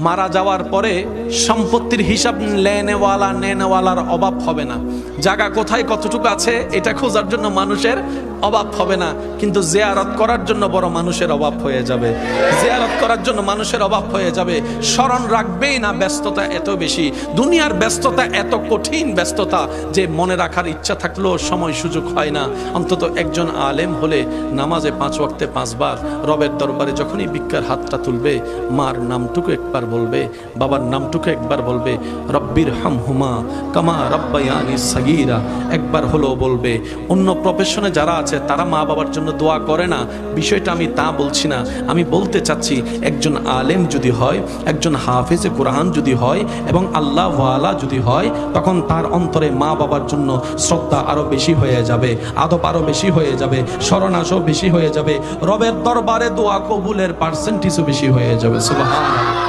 মারা যাওয়ার পরে সম্পত্তির হিসাব নেনেওয়ালার অভাব হবে না। জায়গা কোথায় কতটুকু আছে এটা খোঁজার জন্য মানুষের অভাব হবে না, কিন্তু জিয়ারত করার জন্য বড় মানুষের অভাব হয়ে যাবে। জিয়ারত করার জন্য মানুষের অভাব হয়ে যাবে। স্মরণ রাখবেই না, ব্যস্ততা এত বেশি, দুনিয়ার ব্যস্ততা এত কঠিন ব্যস্ততা যে মনে রাখার ইচ্ছা থাকলেও সময় সুযোগ হয় না। অন্তত একজন আলেম হলে নামাজে 5 ওয়াক্তে 5 বার রবের দরবারে যখনই ভিক্ষার হাতটা তুলবে, মার নামটুকু একবার বলবে, বাবার নামটুকু একবার বলবে, রব্বির হামহুমা কামা রব্বায়ানি সাগীরা একবার হলো বলবে। অন্য প্রফেশনে যারা আছে তারা মা বাবার জন্য দোয়া করে না, বিষয়টা আমি তা বলছি না। আমি বলতে চাচ্ছি একজন আলেম যদি হয়, একজন হাফেজে কোরআন যদি হয় এবং আল্লাহ ওয়ালা যদি হয়, তখন তার অন্তরে মা বাবার জন্য শ্রদ্ধা আরো বেশি হয়ে যাবে, আদব আরো বেশি হয়ে যাবে, শরণাসও বেশি হয়ে যাবে, রবের দরবারে দোয়া কবুলের পার্সেন্টেজও বেশি হয়ে যাবে। সুবহানাল্লাহ।